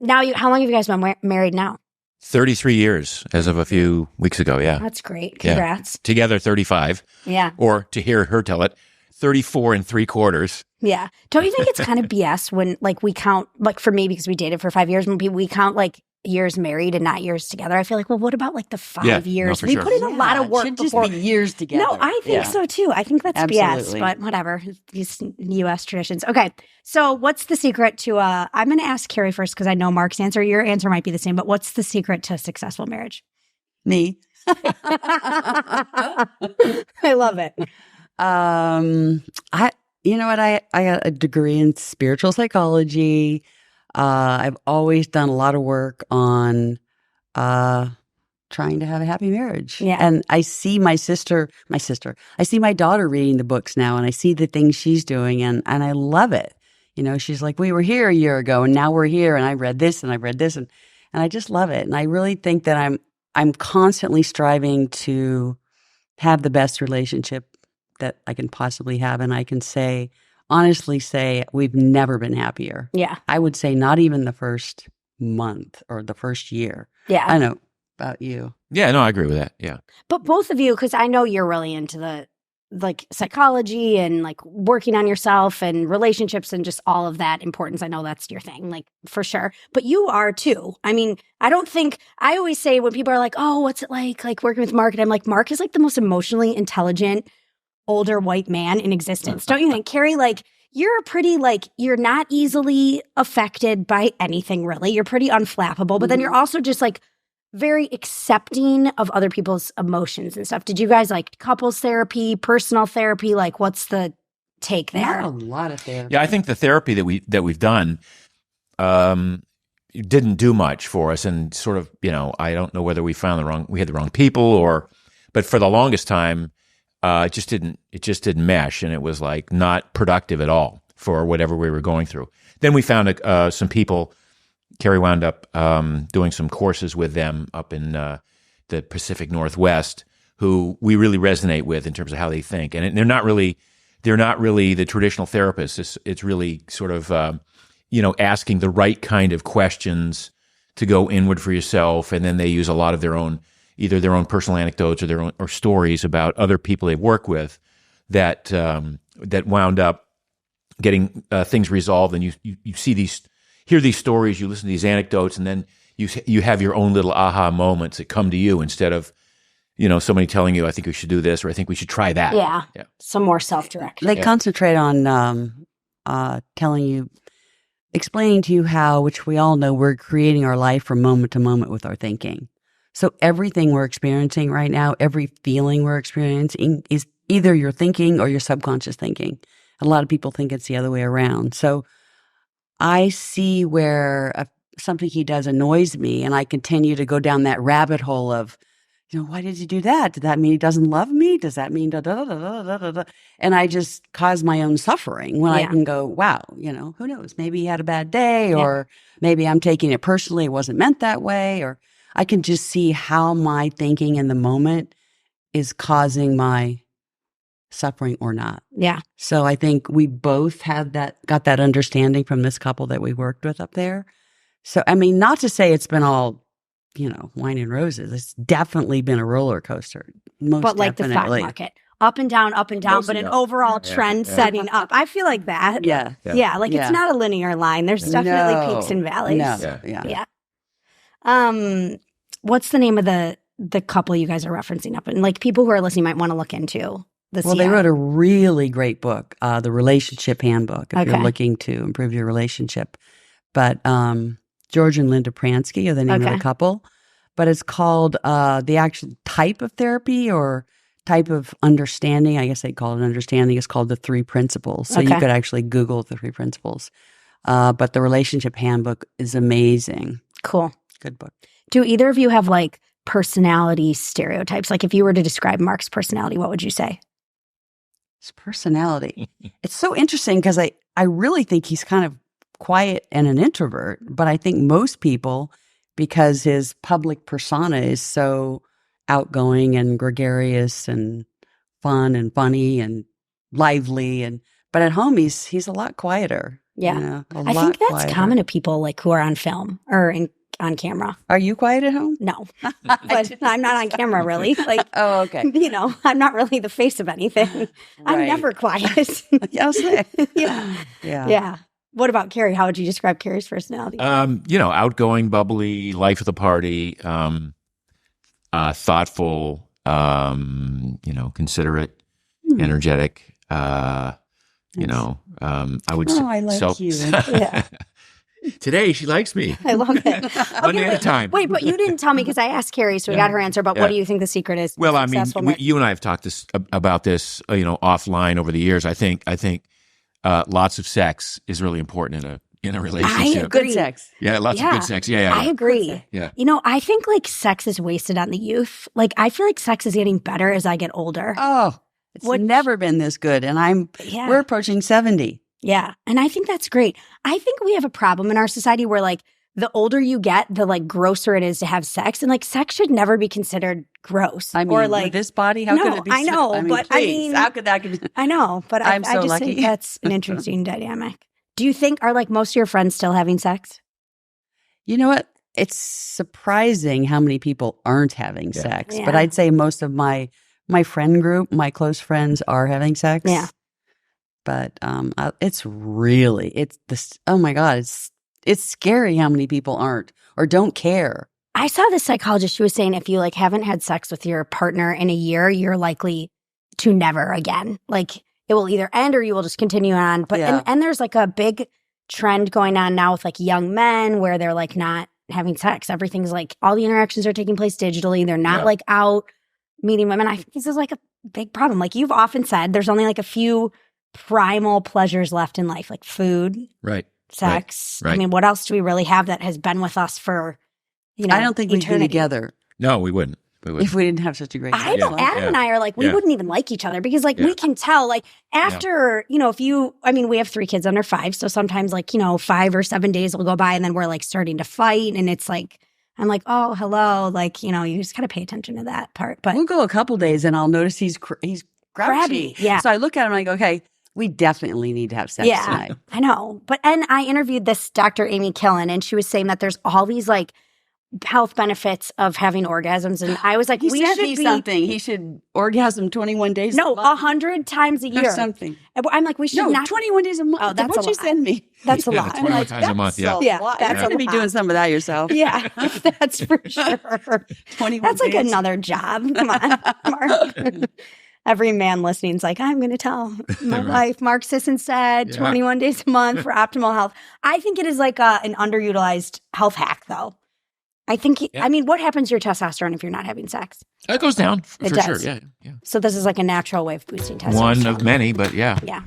How long have you guys been married now? 33 years as of a few weeks ago, yeah. That's great. Congrats. Yeah. Together, 35. Yeah. Or, to hear her tell it, 34 3/4. Yeah. Don't you think it's kind of BS when, like, we count, like, for me, because we dated for 5 years, when we count, like, years married and not years together? I feel like, well, what about, like, the 5 years? No, we sure. put in a lot of work should before. just be years together. No, I think so, too. I think that's Absolutely. BS, but whatever. These U.S. traditions. Okay. So what's the secret to, I'm going to ask Carrie first because I know Mark's answer. Your answer might be the same, but what's the secret to a successful marriage? Me. I love it. You know what? I got a degree in spiritual psychology. I've always done a lot of work on trying to have a happy marriage. Yeah. And I see I see my daughter reading the books now, and I see the things she's doing, and I love it. You know, she's like, we were here a year ago, and now we're here, and I read this, and I read this, and I just love it. And I really think that I'm constantly striving to have the best relationship that I can possibly have. And I can honestly say, we've never been happier. Yeah. I would say not even the first month or the first year. Yeah. I know about you. Yeah, no, I agree with that. Yeah. But both of you, because I know you're really into the, like, psychology and, like, working on yourself and relationships and just all of that importance. I know that's your thing, like, for sure. But you are too. I mean, I always say when people are like, oh, what's it like working with Mark? And I'm like, Mark is, like, the most emotionally intelligent older white man in existence. Don't you think, Carrie? Like, you're pretty, like, you're not easily affected by anything, really. You're pretty unflappable, but then you're also just, like, very accepting of other people's emotions and stuff. Did you guys, like, couples therapy, personal therapy? Like, what's the take there? Not a lot of therapy. Yeah, I think the therapy that we've done didn't do much for us, and sort of, you know, I don't know whether we had the wrong people, but for the longest time, it just didn't mesh, and it was, like, not productive at all for whatever we were going through. Then we found some people. Carrie wound up doing some courses with them up in the Pacific Northwest, who we really resonate with in terms of how they think, and they're not really the traditional therapists. It's really sort of asking the right kind of questions to go inward for yourself, and then they use a lot of either their own personal anecdotes or stories about other people they've worked with that wound up getting things resolved. And you hear these stories, you listen to these anecdotes, and then you have your own little aha moments that come to you instead of, somebody telling you, I think we should do this, or I think we should try that. Yeah. Some more self-direction. They concentrate on explaining to you how, which we all know, we're creating our life from moment to moment with our thinking. So everything we're experiencing right now, every feeling we're experiencing is either your thinking or your subconscious thinking. A lot of people think it's the other way around. So I see where something he does annoys me, and I continue to go down that rabbit hole of, why did you do that? Did that mean he doesn't love me? Does that mean da da da da da da da? And I just cause my own suffering when I can go, wow, who knows? Maybe he had a bad day, or maybe I'm taking it personally. It wasn't meant that way, or I can just see how my thinking in the moment is causing my suffering or not. Yeah. So I think we both got that understanding from this couple that we worked with up there. So, I mean, not to say it's been all, wine and roses. It's definitely been a roller coaster. But like definitely. The stock market. Up and down, but an overall trend setting up. I feel like that. Yeah. It's not a linear line. There's definitely peaks and valleys. No. Yeah. What's the name of the couple you guys are referencing up? And, like, people who are listening might want to look into this. Well, they wrote a really great book, The Relationship Handbook, if you're looking to improve your relationship. But George and Linda Pransky are the name of the couple. But it's called the actual type of therapy or type of understanding. I guess they call it understanding. It's called the 3 principles. So you could actually Google the 3 principles. But the Relationship Handbook is amazing. Cool. Good book. Do either of you have, like, personality stereotypes? Like, if you were to describe Mark's personality, what would you say? His personality. It's so interesting because I really think he's kind of quiet and an introvert, but I think most people, because his public persona is so outgoing and gregarious and fun and funny and lively, but at home he's a lot quieter. Yeah. You know, I think that's common to people like who are on film or on camera. Are you quiet at home? No, but I'm not on camera really. Like, Oh, okay. you know, I'm not really the face of anything. I'm Right. never quiet. Yeah, I'll say. Yeah. Yeah. Yeah. What about Carrie? How would you describe Carrie's personality? You know, outgoing, bubbly, life of the party, thoughtful, you know, considerate, energetic. You know, I would say. Oh, I like so, you. Yeah. Today she likes me. I love it. One day at a time. Wait, but you didn't tell me because I asked Carrie, so we got her answer. But what do you think the secret is? Well, I mean, Successful marriage? you and I have talked about this, you know, offline over the years. I think lots of sex is really important in a relationship. agree. Good sex. Yeah, lots of good sex. Yeah. I agree. Yeah. You know, I think like sex is wasted on the youth. Like, I feel like sex is getting better as I get older. Oh, it's never been this good. And we're approaching 70. Yeah. And I think that's great. I think we have a problem in our society where like the older you get, the like grosser it is to have sex. And like sex should never be considered gross. I mean, or like with this body, how could it be? I know, but I mean, how could that be? I know, but I so just lucky. think that's an interesting dynamic. Do you think are like most of your friends still having sex? You know what? It's surprising how many people aren't having sex. Yeah. But I'd say most of my friend group, my close friends are having sex. Yeah. But it's this. Oh my God, it's scary how many people aren't or don't care. I saw this psychologist. She was saying if you like haven't had sex with your partner in a year, you're likely to never again. Like it will either end or you will just continue on. But and there's like a big trend going on now with like young men where they're like not having sex. Everything's like all the interactions are taking place digitally. They're not like out meeting women. I think this is like a big problem. Like you've often said, there's only like a few primal pleasures left in life, like food, right, sex. Right. I mean, what else do we really have that has been with us for, you know, I don't think we'd be together. No, we wouldn't. If we didn't have such a great I know Adam and I are like, we wouldn't even like each other because like we can tell like after, you know, we have 3 kids under 5. So sometimes like, you know, 5 or 7 days will go by and then we're like starting to fight. And it's like, I'm like, oh, hello. Like, you know, you just got to pay attention to that part. But we'll go a couple days and I'll notice he's grouchy. Yeah. So I look at him and I go, okay, we definitely need to have sex tonight. I know. And I interviewed this Dr. Amy Killen and she was saying that there's all these like health benefits of having orgasms. And I was like, He should orgasm 21 days No, a month. 100 times a year. Or something. I'm like, we should not. 21 days a month. Oh, that's what a you lot. send me. That's a lot. 21 times a month, Yeah, that's you're going to be doing some of that yourself. Yeah, that's for sure. 21 That's like days. another job. Come on, Mark. Every man listening is like, I'm going to tell my wife. Mark Sisson said 21 days a month for optimal health. I think it is like an underutilized health hack, though. I think, I mean, what happens to your testosterone if you're not having sex? It goes down for It sure. does. Yeah. So this is like a natural way of boosting testosterone. One of many, but yeah. Yeah.